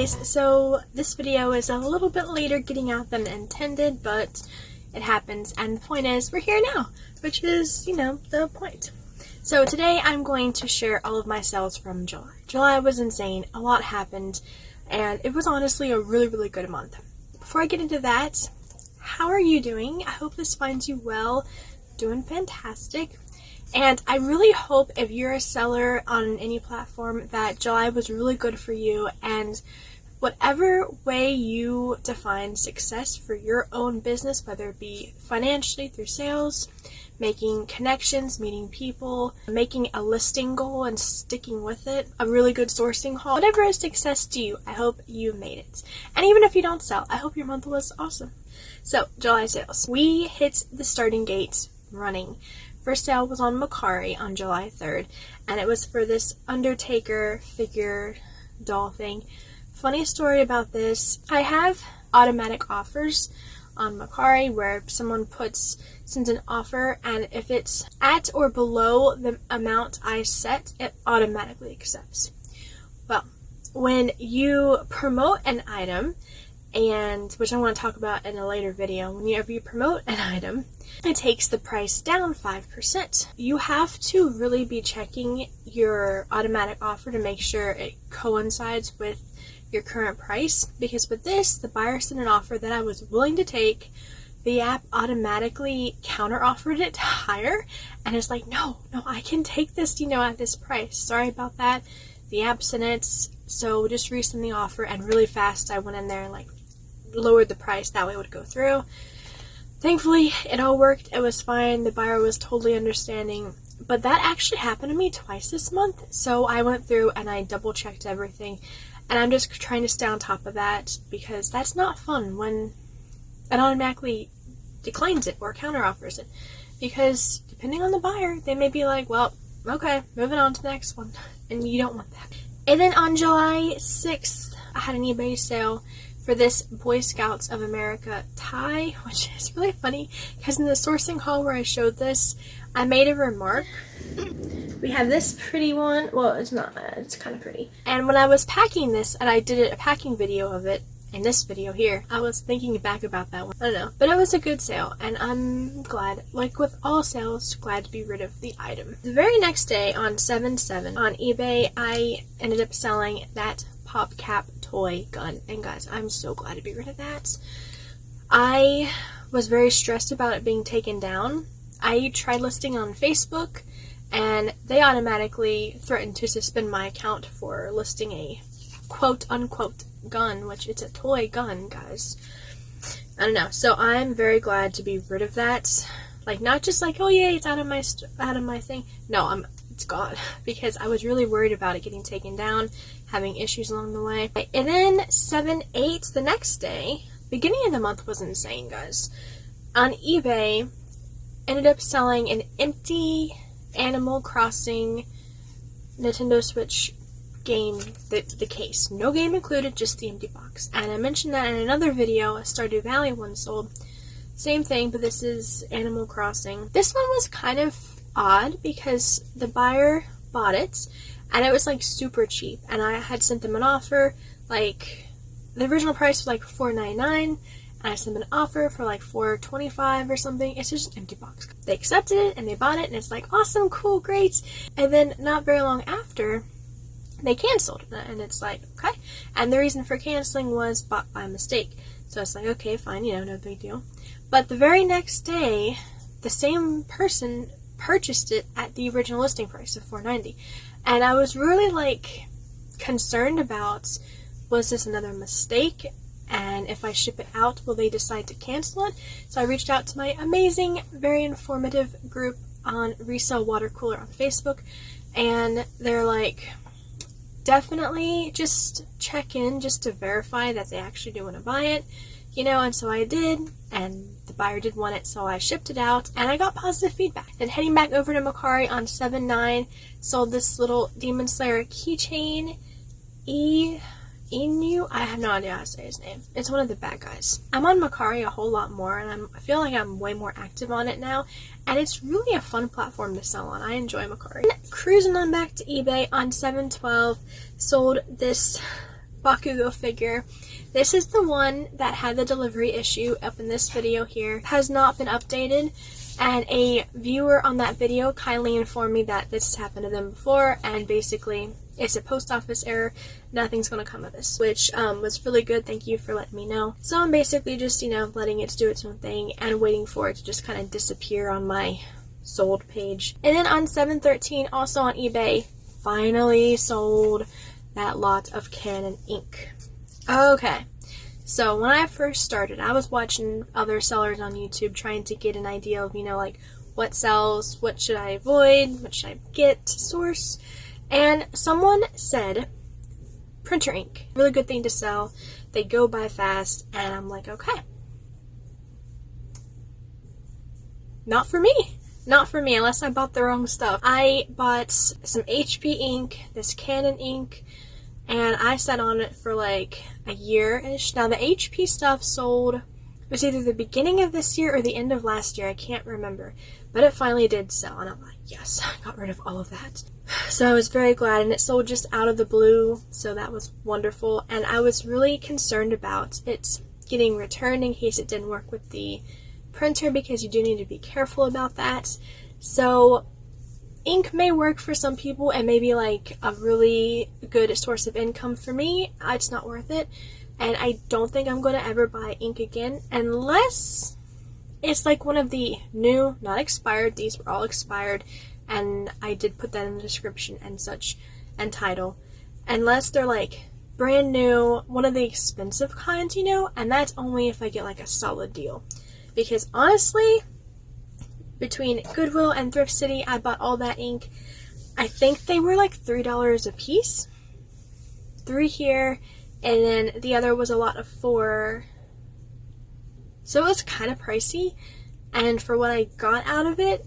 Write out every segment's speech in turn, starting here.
guys, so this video is a little bit later getting out than intended, but it happens, and the point is we're here now, which is, you know, the point. So today I'm going to share all of my sales from July. July was insane, a lot happened, and it was honestly a really good month. Before I get into that, how are you doing? I hope this finds you well, doing fantastic. And I really hope if you're a seller on any platform that July was really good for you, and whatever way you define success for your own business, whether it be financially through sales, making connections, meeting people, making a listing goal and sticking with it, a really good sourcing haul, whatever is success to you, I hope you made it. And even if you don't sell, I hope your month was awesome. So, July sales. We hit the starting gate running. First sale was on Mercari on July 3rd, and it was for this Undertaker figure doll thing. Funny story about this, I have automatic offers on Mercari where someone sends an offer, and if it's at or below the amount I set, it automatically accepts. Well, when you promote an item, and which I want to talk about in a later video, whenever you promote an item, it takes the price down 5%. You have to really be checking your automatic offer to make sure it coincides with your current price, because with this, the buyer sent an offer that I was willing to take. The app automatically counter offered it higher, and it's like, no, I can take this, at this price. Sorry about that. The app sent it, so just resend the offer, and really fast I went in there and lowered the price, that way it would go through. Thankfully, it all worked. It was fine. The buyer was totally understanding. But that actually happened to me twice this month, so I went through and I double checked everything, and I'm just trying to stay on top of that, because that's not fun when it automatically declines it or counteroffers it, because depending on the buyer, they may be like, well, okay, moving on to the next one, and you don't want that. And then on July 6th, I had an eBay sale for this Boy Scouts of America tie, which is really funny because in the sourcing haul where I showed this, I made a remark. We have this pretty one. Well, it's not, it's kind of pretty. And when I was packing this, and I did a packing video of it in this video here, I was thinking back about that one. I don't know. But it was a good sale, and I'm glad, like with all sales, glad to be rid of the item. The very next day on 7/7 on eBay, I ended up selling that pop cap toy gun, and guys, I'm so glad to be rid of that. I was very stressed about it being taken down. I tried listing on Facebook, and they automatically threatened to suspend my account for listing a quote-unquote gun, which it's a toy gun, guys. I don't know, so I'm very glad to be rid of that. Not just oh yeah, it's out of my thing. No, it's gone, because I was really worried about it getting taken down, having issues along the way. And then 7/8, the next day, beginning of the month was insane, guys. On eBay, ended up selling an empty Animal Crossing Nintendo Switch game, the case. No game included, just the empty box. And I mentioned that in another video, a Stardew Valley one sold. Same thing, but this is Animal Crossing. This one was kind of odd because the buyer bought it, and it was super cheap, and I had sent them an offer. The original price was $4.99, and I sent them an offer for $4.25 or something. It's just an empty box. They accepted it and they bought it, and it's awesome, cool, great. And then not very long after, they canceled, and it's okay. And the reason for canceling was bought by mistake. So it's okay, fine, no big deal. But the very next day, the same person purchased it at the original listing price of $4.90, and I was really concerned about, was this another mistake, and if I ship it out, will they decide to cancel it? So I reached out to my amazing, very informative group on Resell Water Cooler on Facebook, and they're definitely just check in just to verify that they actually do want to buy it, and so I did, and the buyer did want it, so I shipped it out, and I got positive feedback. Then heading back over to Mercari on 7/9, sold this little Demon Slayer keychain, Inu, I have no idea how to say his name. It's one of the bad guys. I'm on Mercari a whole lot more, and I feel like I'm way more active on it now, and it's really a fun platform to sell on. I enjoy Mercari. Cruising on back to eBay on 7/12, sold this Bakugo figure. This is the one that had the delivery issue up in this video here. It has not been updated, and a viewer on that video kindly informed me that this has happened to them before, and basically it's a post office error. Nothing's gonna come of this, which was really good. Thank you for letting me know. So I'm basically just, letting it do its own thing and waiting for it to just kind of disappear on my sold page. And then on 7/13, also on eBay, finally sold that lot of Canon ink. Okay, so when I first started, I was watching other sellers on YouTube trying to get an idea of, like what sells, what should I avoid, what should I get to source, and someone said printer ink, really good thing to sell. They go by fast, and I'm like, okay, not for me. Not for me, unless I bought the wrong stuff. I bought some HP ink, this Canon ink, and I sat on it for like a year-ish. Now the HP stuff sold, it was either the beginning of this year or the end of last year, I can't remember. But it finally did sell, and I'm like, yes, I got rid of all of that. So I was very glad, and it sold just out of the blue, so that was wonderful. And I was really concerned about it getting returned in case it didn't work with the printer, because you do need to be careful about that. So ink may work for some people and maybe like a really good source of income. For me, it's not worth it, and I don't think I'm going to ever buy ink again unless it's like one of the new, not expired, these were all expired, and I did put that in the description and such and title, unless they're like brand new, one of the expensive kinds, and that's only if I get like a solid deal. Because honestly, between Goodwill and Thrift City, I bought all that ink. I think they were like $3 a piece. 3 here, and then the other was a lot of 4. So it was kind of pricey. And for what I got out of it,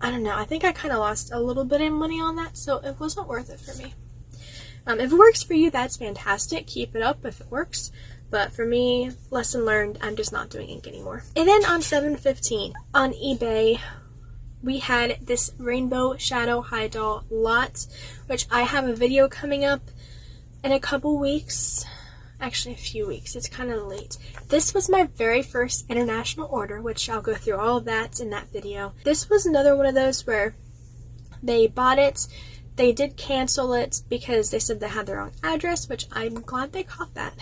I don't know. I think I kind of lost a little bit of money on that, so it wasn't worth it for me. If it works for you, that's fantastic. Keep it up if it works. But for me, lesson learned, I'm just not doing ink anymore. And then on 7/15, on eBay, we had this Rainbow Shadow High Doll lot, which I have a video coming up in a couple weeks. Actually, a few weeks. It's kind of late. This was my very first international order, which I'll go through all of that in that video. This was another one of those where they bought it. They did cancel it because they said they had their own address, which I'm glad they caught that.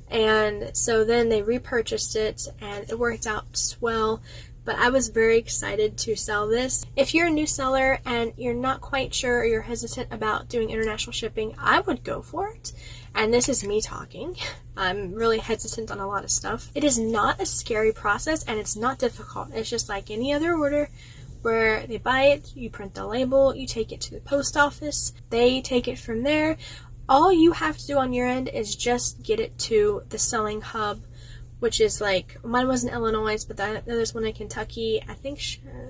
And so then they repurchased it, and it worked out swell. But I was very excited to sell this. If you're a new seller and you're not quite sure or you're hesitant about doing international shipping, I would go for it. And this is me talking. I'm really hesitant on a lot of stuff. It is not a scary process, and it's not difficult. It's just like any other order where they buy it, you print the label, you take it to the post office, they take it from there. All you have to do on your end is just get it to the selling hub, which is like, mine was in Illinois, but there's one in Kentucky, I think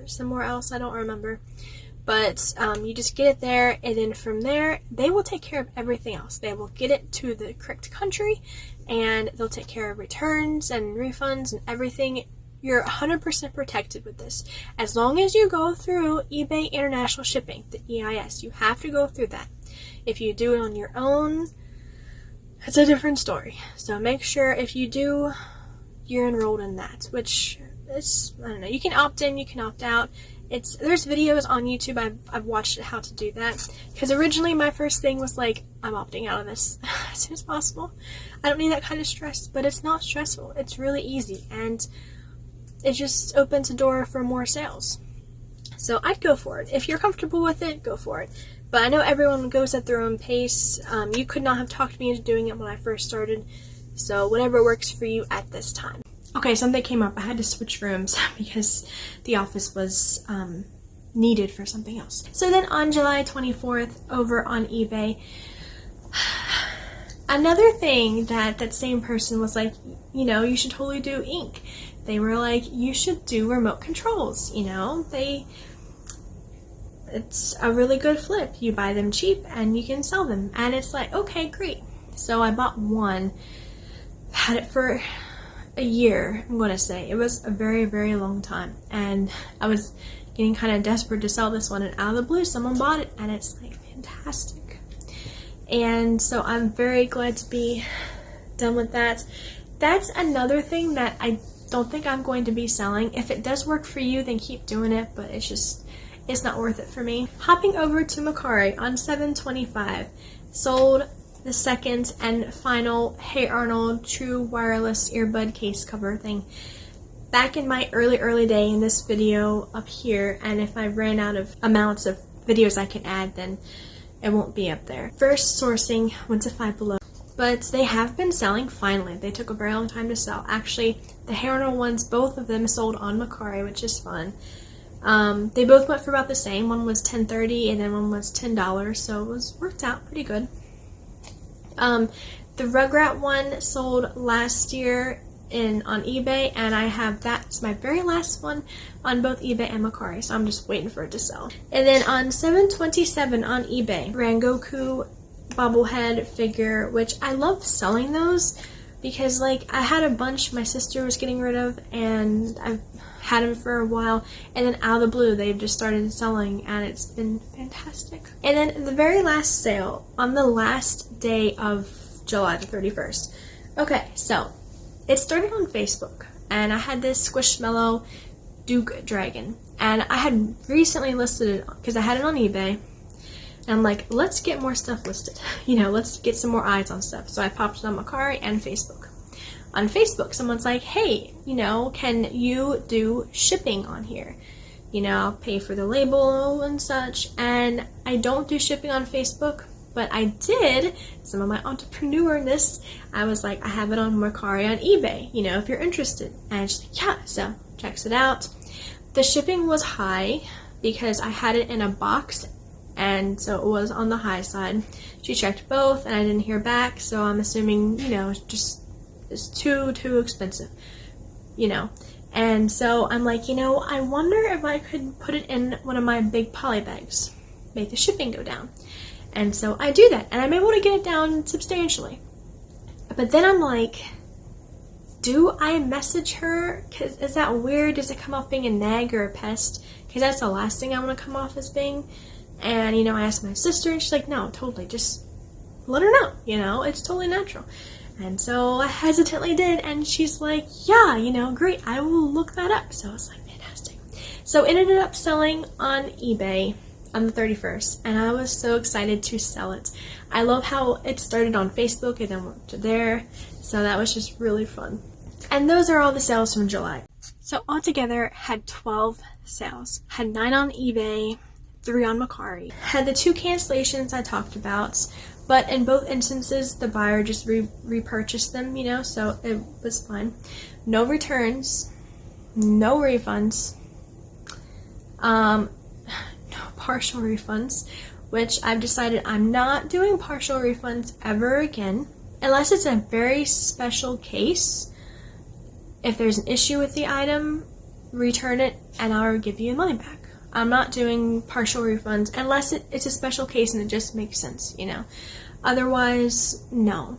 somewhere else, I don't remember. But you just get it there, and then from there, they will take care of everything else. They will get it to the correct country, and they'll take care of returns and refunds and everything. You're 100% protected with this. As long as you go through eBay International Shipping, the EIS, you have to go through that. If you do it on your own, it's a different story. So make sure if you do, you're enrolled in that, which is, I don't know, you can opt in, you can opt out. There's videos on YouTube, I've watched how to do that, because originally my first thing was like, I'm opting out of this as soon as possible. I don't need that kind of stress, but it's not stressful. It's really easy, and it just opens a door for more sales. So I'd go for it. If you're comfortable with it, go for it. But I know everyone goes at their own pace. You could not have talked me into doing it when I first started, so whatever works for you at this time. Okay, something came up. I had to switch rooms because the office was needed for something else. So then on July 24th, over on eBay, another thing that same person was like, you should totally do ink. They were like, you should do remote controls, it's a really good flip. You buy them cheap and you can sell them. And it's like, okay, great. So I bought one, had it for a year, I'm going to say. It was a very, very long time. And I was getting kind of desperate to sell this one, and out of the blue, someone bought it, and it's like fantastic. and so I'm very glad to be done with that. That's another thing that I don't think I'm going to be selling. If it does work for you, then keep doing it, but it's not worth it for me. Hopping over to Macari on 7/25, sold the second and final Hey Arnold true wireless earbud case cover thing. Back in my early day in this video up here, and if I ran out of amounts of videos I can add, then it won't be up there. First sourcing went to Five Below, but they have been selling finally. They took a very long time to sell. Actually, the Hey Arnold ones, both of them sold on Macari, which is fun. They both went for about the same. One was $10.30 and then one was $10, so it was worked out pretty good. The Rugrat one sold last year on eBay, and I have that's my very last one on both eBay and Macari, so I'm just waiting for it to sell. And then on 7/27 on eBay, Rangoku bobblehead figure, which I love selling those because like I had a bunch my sister was getting rid of, and I've had them for a while, and then out of the blue they've just started selling, and it's been fantastic. And then the very last sale on the last day of July the 31st. Okay, so it started on Facebook, and I had this Squishmallow Duke Dragon, and I had recently listed it because I had it on eBay, and I'm like, let's get more stuff listed, you know, let's get some more eyes on stuff. So I popped it on Macari and Facebook. On Facebook, someone's like, hey, you know, can you do shipping on here? You know, I'll pay for the label and such, and I don't do shipping on Facebook, but I did some of my entrepreneurness. I was like, I have it on Macari on eBay, you know, if you're interested. And she's like, yeah, so checks it out. The shipping was high because I had it in a box, and so it was on the high side. She checked both, and I didn't hear back, so I'm assuming, you know, it's too expensive, you know. And so I'm like, you know, I wonder if I could put it in one of my big poly bags, make the shipping go down. And so I do that, and I'm able to get it down substantially. But then I'm like, do I message her? Because is that weird? Does it come off being a nag or a pest? Because that's the last thing I want to come off as being. And, you know, I asked my sister, and she's like, no, totally, just let her know, you know, it's totally natural. And so I hesitantly did, and she's like, yeah, you know, great, I will look that up. So I was like, fantastic. So it ended up selling on eBay on the 31st, and I was so excited to sell it. I love how it started on Facebook and then went to there, so that was just really fun. And those are all the sales from July. So altogether, had 12 sales. Had 9 on eBay, 3 on Macari. Had the 2 cancellations I talked about, but in both instances, the buyer just repurchased them, you know, so it was fine. No returns, no refunds, no partial refunds, which I've decided I'm not doing partial refunds ever again, unless it's a very special case. If there's an issue with the item, return it and I'll give you your money back. I'm not doing partial refunds unless it's a special case and it just makes sense, you know. Otherwise, no.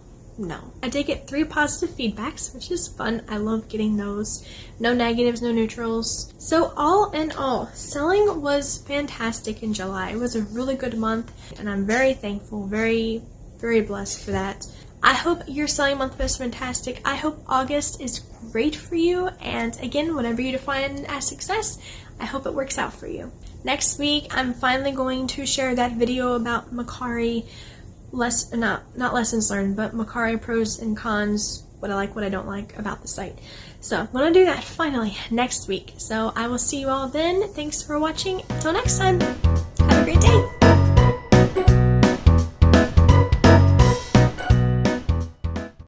I did get 3 positive feedbacks, which is fun. I love getting those. No negatives, no neutrals. So all in all, selling was fantastic in July. It was a really good month, and I'm very thankful, very, very blessed for that. I hope your selling month was fantastic. I hope August is great for you, and again, whatever you define as success, I hope it works out for you. Next week, I'm finally going to share that video about Macari, not lessons learned, but Macari pros and cons, what I like, what I don't like about the site. So I'm going to do that finally next week. So I will see you all then. Thanks for watching. Until next time, have a great day.